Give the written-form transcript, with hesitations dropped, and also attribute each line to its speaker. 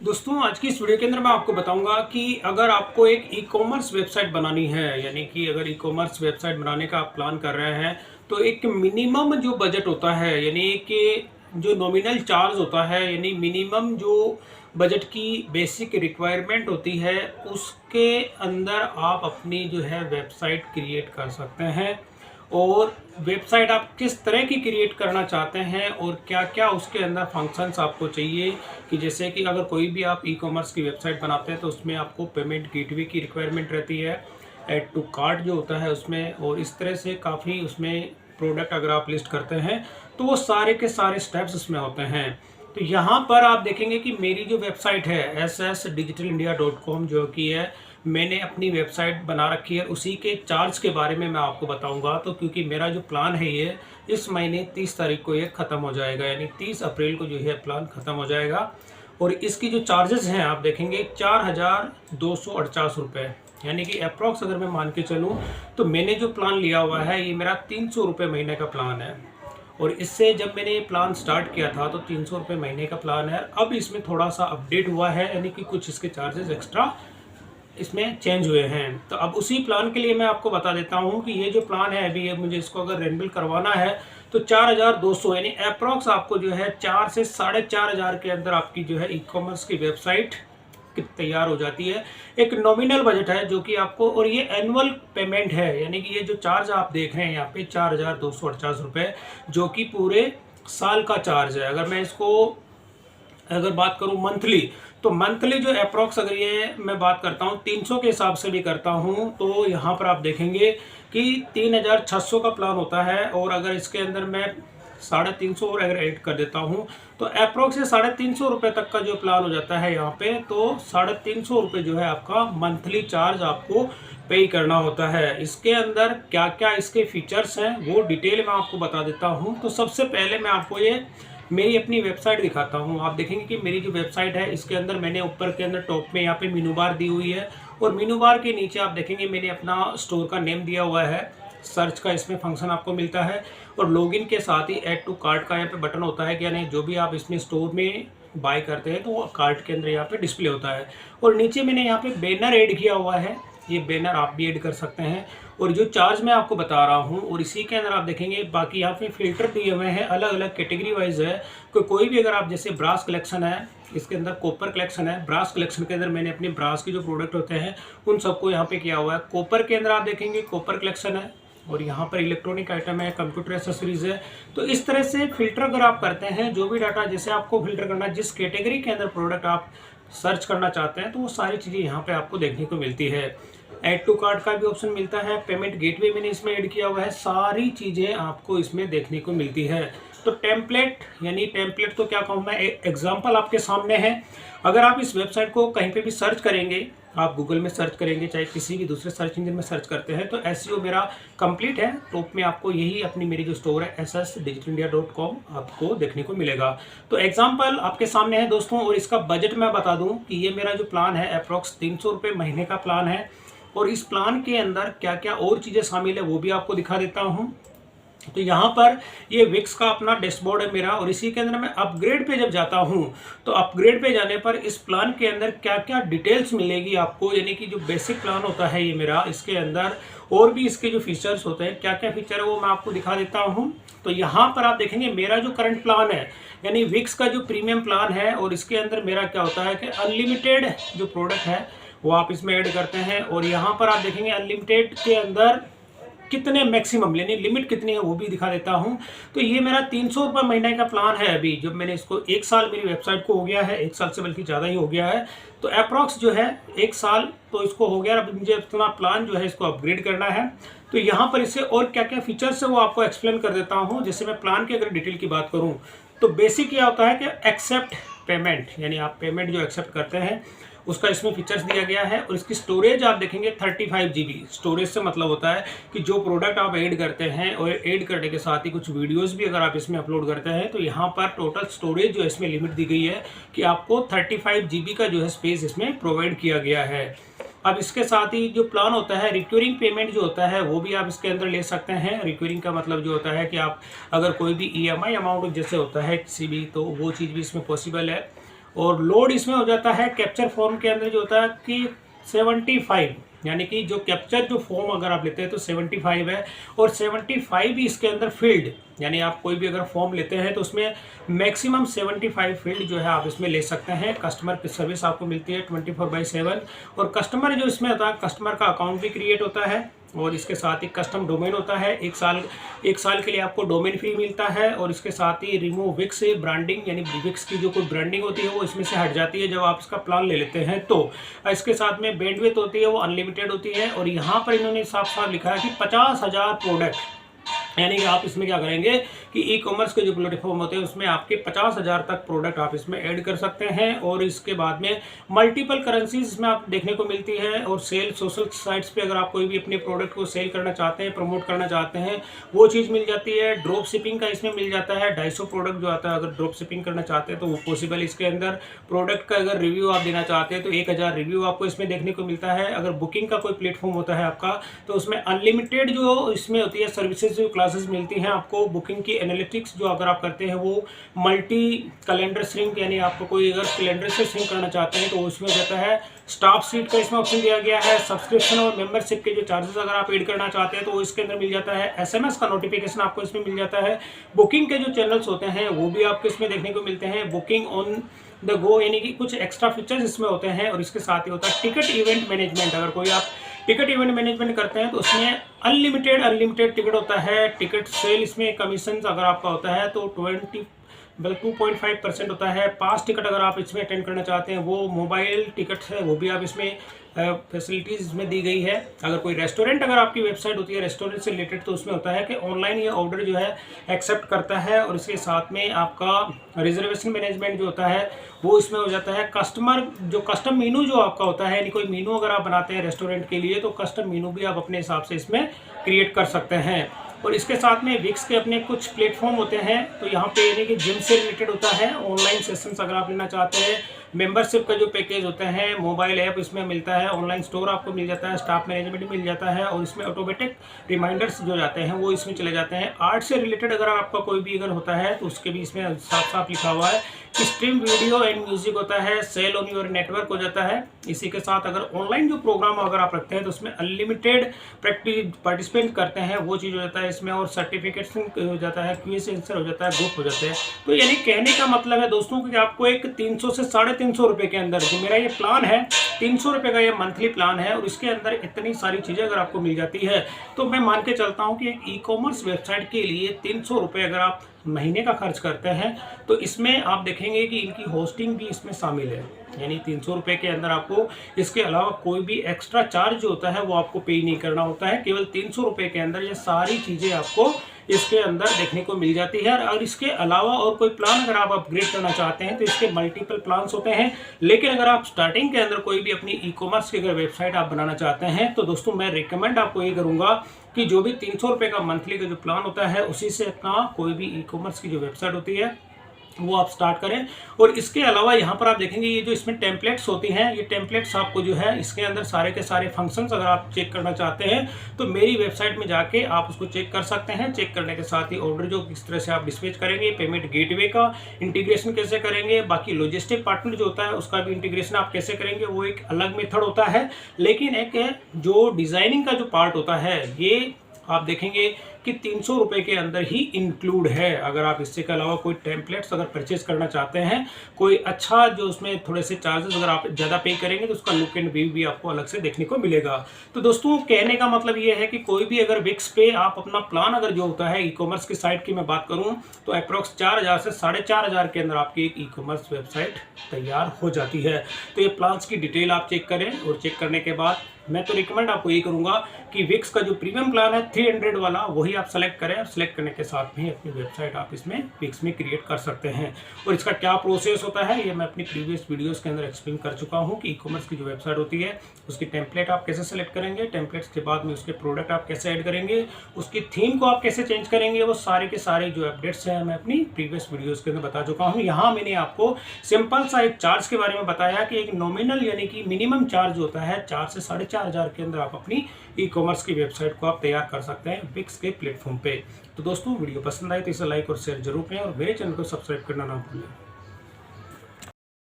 Speaker 1: दोस्तों आज की इस वीडियो के अंदर मैं आपको बताऊंगा कि अगर आपको एक ई कॉमर्स वेबसाइट बनानी है, यानी कि अगर ई कॉमर्स वेबसाइट बनाने का आप प्लान कर रहे हैं तो एक मिनिमम जो बजट होता है, यानी कि जो नॉमिनल चार्ज होता है, यानी मिनिमम जो बजट की बेसिक रिक्वायरमेंट होती है, उसके अंदर आप अपनी जो है वेबसाइट क्रिएट कर सकते हैं। और वेबसाइट आप किस तरह की क्रिएट करना चाहते हैं और क्या क्या उसके अंदर फंक्शंस आपको चाहिए, कि जैसे कि अगर कोई भी आप ई कॉमर्स की वेबसाइट बनाते हैं तो उसमें आपको पेमेंट गेटवे की रिक्वायरमेंट रहती है, ऐड टू कार्ट जो होता है उसमें, और इस तरह से काफ़ी उसमें प्रोडक्ट अगर आप लिस्ट करते हैं तो वो सारे के सारे स्टेप्स उसमें होते हैं। तो यहाँ पर आप देखेंगे कि मेरी जो वेबसाइट है ssdigitalindia.com जो कि है, मैंने अपनी वेबसाइट बना रखी है। उसी के चार्ज के बारे में मैं आपको बताऊंगा। तो क्योंकि मेरा जो प्लान है ये इस महीने 30 तारीख को ये ख़त्म हो जाएगा, यानी 30 अप्रैल को जो है प्लान ख़त्म हो जाएगा। और इसकी जो चार्जेस हैं आप देखेंगे 4248 रुपये, यानी कि अप्रॉक्स अगर मैं मान के चलूँ तो मैंने जो प्लान लिया हुआ है ये मेरा 300 रुपये महीने का प्लान है। और इससे जब मैंने ये प्लान स्टार्ट किया था तो 300 रुपये महीने का प्लान है। अब इसमें थोड़ा सा अपडेट हुआ है, यानी कि कुछ इसके चार्जेस एक्स्ट्रा इसमें चेंज हुए हैं। तो अब उसी प्लान के लिए मैं आपको बता देता हूँ कि ये जो प्लान है अभी ये मुझे इसको अगर रेन्यूअल करवाना है तो 4200, यानी अप्रॉक्स आपको जो है 4 से 4500 के अंदर आपकी जो है ई कॉमर्स की वेबसाइट तैयार हो जाती है। एक नॉमिनल बजट है जो कि आपको, और ये एनुअल पेमेंट है, यानी कि ये जो चार्ज आप देख रहे हैं यहाँ पे 4248 रुपये, जो कि पूरे साल का चार्ज है। अगर मैं इसको अगर बात करूं मंथली, तो मंथली जो अप्रॉक्स अगर ये मैं बात करता हूं 300 के हिसाब से भी करता हूं तो यहाँ पर आप देखेंगे कि 3600 का प्लान होता है। और अगर इसके अंदर मैं 350 और अगर ऐड कर देता हूं तो अप्रॉक्स 350 रुपये तक का जो प्लान हो जाता है यहाँ पे। तो 350 रुपये जो है आपका मंथली चार्ज आपको पे करना होता है। इसके अंदर क्या क्या इसके फीचर्स हैं वो डिटेल में आपको बता देता हूँ। तो सबसे पहले मैं आपको ये मेरी अपनी वेबसाइट दिखाता हूँ। आप देखेंगे कि मेरी जो वेबसाइट है इसके अंदर मैंने ऊपर के अंदर टॉप में यहाँ पे मेनू बार दी हुई है, और मेनू बार के नीचे आप देखेंगे मैंने अपना स्टोर का नेम दिया हुआ है। सर्च का इसमें फंक्शन आपको मिलता है, और लॉगिन के साथ ही ऐड टू कार्ट का यहाँ पे बटन होता है कि यानी जो भी आप इसमें स्टोर में बाय करते हैं तो वो कार्ट के अंदर यहाँ पे डिस्प्ले होता है। और नीचे मैंने यहाँ पे बैनर ऐड किया हुआ है, ये बैनर आप भी ऐड कर सकते हैं। और जो चार्ज मैं आपको बता रहा हूँ, और इसी के अंदर आप देखेंगे बाकी यहाँ पे फिल्टर दिए हुए हैं, अलग अलग कैटेगरी वाइज है। कोई भी अगर आप जैसे ब्रास कलेक्शन है, इसके अंदर कॉपर कलेक्शन है, ब्रास कलेक्शन के अंदर मैंने अपने ब्रास के जो प्रोडक्ट होते हैं उन सबको यहाँ पे किया हुआ है। कॉपर के अंदर आप देखेंगे कॉपर कलेक्शन है, और यहाँ पर इलेक्ट्रॉनिक आइटम है, कंप्यूटर एसेसरीज है। तो इस तरह से फिल्टर अगर आप करते हैं, जो भी डाटा जैसे आपको फिल्टर करना है, जिस कैटेगरी के अंदर प्रोडक्ट आप सर्च करना चाहते हैं, तो वो सारी चीज़ें यहाँ पे आपको देखने को मिलती है। ऐड टू कार्ट का भी ऑप्शन मिलता है, पेमेंट गेटवे मैंने इसमें ऐड किया हुआ है, सारी चीज़ें आपको इसमें देखने को मिलती है। तो टेम्पलेट, यानी टेम्पलेट तो क्या कहूँ मैं, एग्जांपल आपके सामने है। अगर आप इस वेबसाइट को कहीं पे भी सर्च करेंगे, आप गूगल में सर्च करेंगे, चाहे किसी भी दूसरे सर्च इंजन में सर्च करते हैं, तो एसईओ मेरा कंप्लीट है। टॉप में आपको यही अपनी मेरी जो स्टोर है ssdigitalindia.com आपको देखने को मिलेगा। तो एग्जांपल आपके सामने है दोस्तों, और इसका बजट मैं बता दूं कि ये मेरा जो प्लान है अप्रॉक्स 300 रुपये महीने का प्लान है। और इस प्लान के अंदर क्या क्या और चीज़ें शामिल है वो भी आपको दिखा देता हूँ। तो यहाँ पर ये विक्स का अपना डैशबोर्ड है मेरा, और इसी के अंदर मैं अपग्रेड पे जब जाता हूँ तो अपग्रेड पे जाने पर इस प्लान के अंदर क्या क्या डिटेल्स मिलेगी आपको, यानी कि जो बेसिक प्लान होता है ये मेरा, इसके अंदर और भी इसके जो फीचर्स होते हैं, क्या क्या फीचर है वो मैं आपको दिखा देता हूँ। तो यहाँ पर आप देखेंगे मेरा जो करंट प्लान है, यानी विक्स का जो प्रीमियम प्लान है, और इसके अंदर मेरा क्या होता है कि अनलिमिटेड जो प्रोडक्ट है वो आप इसमें ऐड करते हैं। और यहाँ पर आप देखेंगे अनलिमिटेड के अंदर कितने मैक्सिमम, यानी लिमिट कितनी है वो भी दिखा देता हूँ। तो ये मेरा 300 रुपये महीने का प्लान है। अभी जब मैंने इसको 1 साल मेरी वेबसाइट को हो गया है, 1 साल से बल्कि ज़्यादा ही हो गया है, तो अप्रॉक्स जो है 1 साल तो इसको हो गया। अब मुझे अपना प्लान जो है इसको अपग्रेड करना है। तो यहाँ पर इससे और क्या क्या फीचर्स है वो आपको एक्सप्लेन कर देता हूँ। जैसे मैं प्लान की अगर डिटेल की बात करूँ तो बेसिक क्या होता है कि एक्सेप्ट पेमेंट, यानी आप पेमेंट जो एक्सेप्ट करते हैं उसका इसमें फीचर्स दिया गया है। और इसकी स्टोरेज आप देखेंगे 35 GB स्टोरेज से मतलब होता है कि जो प्रोडक्ट आप ऐड करते हैं, और ऐड करने के साथ ही कुछ वीडियोस भी अगर आप इसमें अपलोड करते हैं, तो यहाँ पर टोटल स्टोरेज जो है इसमें लिमिट दी गई है कि आपको 35 GB का जो है स्पेस इसमें प्रोवाइड किया गया है। अब इसके साथ ही जो प्लान होता है रिक्योरिंग पेमेंट जो होता है वो भी आप इसके अंदर ले सकते हैं। रिक्योरिंग का मतलब जो होता है कि आप अगर कोई भी EMI अमाउंट जैसे होता है किसी भी, तो वो चीज़ भी इसमें पॉसिबल है। और लोड इसमें हो जाता है कैप्चर फॉर्म के अंदर जो होता है कि 75, यानी कि जो कैप्चर जो फॉर्म अगर आप लेते हैं तो 75 है, और 75 ही इसके अंदर फील्ड, यानी आप कोई भी अगर फॉर्म लेते हैं तो उसमें मैक्सिमम 75 फील्ड जो है आप इसमें ले सकते हैं। कस्टमर की सर्विस आपको मिलती है 24/7, और कस्टमर जो इसमें होता है, कस्टमर का अकाउंट भी क्रिएट होता है, और इसके साथ ही कस्टम डोमेन होता है। एक साल के लिए आपको डोमेन फी मिलता है, और इसके साथ ही रिमूव विक्स ब्रांडिंग, यानी विक्स की जो कोई ब्रांडिंग होती है वो इसमें से हट जाती है जब आप इसका प्लान ले लेते हैं। तो इसके साथ में बैंडविड्थ होती है वो अनलिमिटेड होती है, और यहाँ पर इन्होंने साफ साफ लिखा है कि 50,000 प्रोडक्ट, यानी कि आप इसमें क्या करेंगे कि ई कॉमर्स के जो प्लेटफॉर्म होते हैं उसमें आपके 50,000 तक प्रोडक्ट आप इसमें ऐड कर सकते हैं, और इसके बाद में मल्टीपल करेंसीज इसमें आप देखने को मिलती है। और सेल सोशल साइट्स पे अगर आप कोई भी अपने प्रोडक्ट को सेल करना चाहते हैं, प्रमोट करना चाहते हैं, वो चीज़ मिल जाती है। ड्रॉप शिपिंग का इसमें मिल जाता है, 250 प्रोडक्ट जो आता है, अगर ड्रॉप शिपिंग करना चाहते हैं तो वो पॉसिबल इसके अंदर। प्रोडक्ट का अगर रिव्यू आप देना चाहते हैं तो 1000 रिव्यू आपको इसमें देखने को मिलता है। अगर बुकिंग का कोई प्लेटफॉर्म होता है आपका तो उसमें अनलिमिटेड जो इसमें होती है सर्विसेज, जो क्लासेस मिलती हैं आपको। बुकिंग की एनालिटिक्स जो अगर आप करते हैं वो मल्टी कैलेंडर श्रिंक, यानी आपको कोई अगर कैलेंडर से श्रिंक करना चाहते हैं तो उसमें हो जाता है। स्टाफ सीट का इसमें ऑप्शन दिया गया है। सब्सक्रिप्शन और मेंबरशिप के जो चार्जेस अगर आप ऐड करना चाहते हैं तो वो इसके अंदर मिल जाता है। एसएमएस का नोटिफिकेशन आपको इसमें मिल जाता है। बुकिंग के जो चैनल्स होते हैं वो भी आपको इसमें देखने को मिलते हैं। बुकिंग ऑन द गो, यानी कि कुछ एक्स्ट्रा फीचर्स इसमें होते हैं। और इसके साथ ही होता है टिकट इवेंट मैनेजमेंट। अगर कोई आप टिकट इवेंट मैनेजमेंट करते हैं तो उसमें अनलिमिटेड टिकट होता है। टिकट सेल इसमें कमीशन अगर आपका होता है तो 2.5% होता है। पास टिकट अगर आप इसमें अटेंड करना चाहते हैं, वो मोबाइल टिकट है, वो भी आप इसमें फैसिलिटीज़ इसमें दी गई है। अगर कोई रेस्टोरेंट अगर आपकी वेबसाइट होती है रेस्टोरेंट से रिलेटेड तो उसमें होता है कि ऑनलाइन ये ऑर्डर जो है एक्सेप्ट करता है। और इसके साथ में आपका रिजर्वेशन मैनेजमेंट जो होता है वो इसमें हो जाता है। कस्टम मीनू जो आपका होता है, यानी कोई मीनू अगर आप बनाते हैं रेस्टोरेंट के लिए तो कस्टम मीनू भी आप अपने हिसाब से इसमें क्रिएट कर सकते हैं। और इसके साथ में विक्स के अपने कुछ प्लेटफॉर्म होते हैं, तो यहाँ पे यानी कि जिम से रिलेटेड होता है। ऑनलाइन सेशंस अगर आप लेना चाहते हैं, मेंबरशिप का जो पैकेज होता है, मोबाइल ऐप इसमें मिलता है, ऑनलाइन स्टोर आपको मिल जाता है, स्टाफ मैनेजमेंट मिल जाता है, और इसमें ऑटोमेटिक रिमाइंडर्स जो जाते हैं वो इसमें चले जाते हैं। आर्ट से रिलेटेड अगर आपका कोई भी अगर होता है तो उसके भी इसमें साफ साफ लिखा हुआ है कि स्ट्रीम वीडियो एंड म्यूजिक होता है। सेल ऑन योर नेटवर्क हो जाता है। इसी के साथ अगर ऑनलाइन जो प्रोग्राम अगर आप रखते हैं तो उसमें अनलिमिटेड पार्टिसिपेंट करते हैं, वो चीज़ हो जाता है इसमें। और सर्टिफिकेशन हो जाता है, क्विज आंसर हो जाता है, ग्रुप हो जाते हैं। तो यानी कहने का मतलब है दोस्तों कि आपको एक 300 से 350 रुपये के अंदर जो मेरा ये प्लान है, 300 रुपये का ये मंथली प्लान है, और इसके अंदर इतनी सारी चीज़ें अगर आपको मिल जाती है तो मैं मान के चलता हूँ कि एक ई कॉमर्स वेबसाइट के लिए 300 रुपये अगर आप महीने का खर्च करते हैं तो इसमें आप देखेंगे कि इनकी होस्टिंग भी इसमें शामिल है। यानी 300 रुपये के अंदर आपको इसके अलावा कोई भी एक्स्ट्रा चार्ज जो होता है वो आपको पे नहीं करना होता है। केवल 300 रुपये के अंदर ये सारी चीज़ें आपको इसके अंदर देखने को मिल जाती है। और इसके अलावा और कोई प्लान अगर आप अपग्रेड करना चाहते हैं तो इसके मल्टीपल प्लान्स होते हैं। लेकिन अगर आप स्टार्टिंग के अंदर कोई भी अपनी ई कॉमर्स की अगर वेबसाइट आप बनाना चाहते हैं तो दोस्तों मैं रिकमेंड आपको ये करूँगा कि जो भी 300 रुपये का मंथली का जो प्लान होता है उसी से अपना कोई भी ई कॉमर्स की जो वेबसाइट होती है वो आप स्टार्ट करें। और इसके अलावा यहाँ पर आप देखेंगे ये जो इसमें टेम्पलेट्स होती हैं, ये टेम्पलेट्स आपको जो है इसके अंदर सारे के सारे फंक्शंस अगर आप चेक करना चाहते हैं तो मेरी वेबसाइट में जाके आप उसको चेक कर सकते हैं। चेक करने के साथ ही ऑर्डर जो किस तरह से आप डिस्पैच करेंगे, पेमेंट गेटवे का इंटीग्रेशन कैसे करेंगे, बाकी लॉजिस्टिक पार्टनर जो होता है उसका भी इंटीग्रेशन आप कैसे करेंगे, वो एक अलग मेथड होता है। लेकिन एक जो डिज़ाइनिंग का जो पार्ट होता है ये आप देखेंगे कि 300 रुपये के अंदर ही इंक्लूड है। अगर आप इससे के अलावा कोई टेम्पलेट्स अगर परचेज करना चाहते हैं, कोई अच्छा जो उसमें थोड़े से चार्जेस अगर आप ज़्यादा पे करेंगे तो उसका लुक एंड व्यू भी आपको अलग से देखने को मिलेगा। तो दोस्तों कहने का मतलब ये है कि कोई भी अगर विक्स पे आप अपना प्लान अगर जो होता है ई कॉमर्स की साइट की मैं बात करूँ तो अप्रॉक्स 4000 से 4500 के अंदर आपकी एक ई कॉमर्स वेबसाइट तैयार हो जाती है। तो ये प्लान्स की डिटेल आप चेक करें, और चेक करने के बाद मैं तो रिकमेंड आपको ये करूंगा कि विक्स का जो प्रीमियम प्लान है 300 वाला वही आप सेलेक्ट करें। और सेलेक्ट करने के साथ में अपनी वेबसाइट आप इसमें विक्स में क्रिएट कर सकते हैं। और इसका क्या प्रोसेस होता है ये मैं अपनी प्रीवियस वीडियोस के अंदर एक्सप्लेन कर चुका हूँ कि ई कॉमर्स की जो वेबसाइट होती है उसकी टेम्पलेट आप कैसे सेलेक्ट करेंगे, टेम्पलेट्स के बाद में उसके प्रोडक्ट आप कैसे ऐड करेंगे, उसकी थीम को आप कैसे चेंज करेंगे, वो सारे के सारे जो अपडेट्स हैं मैं अपनी प्रीवियस वीडियोस के अंदर बता चुका हूँ। यहाँ मैंने आपको सिंपल सा एक चार्ज के बारे में बताया कि एक नॉमिनल यानी कि मिनिमम चार्ज होता है 4 से 4500 के अंदर आप अपनी ई कॉमर्स की वेबसाइट को आप तैयार कर सकते हैं विक्स के प्लेटफॉर्म पे। तो दोस्तों वीडियो पसंद आए तो इसे लाइक और शेयर जरूर करें, और मेरे चैनल को सब्सक्राइब करना ना भूलें।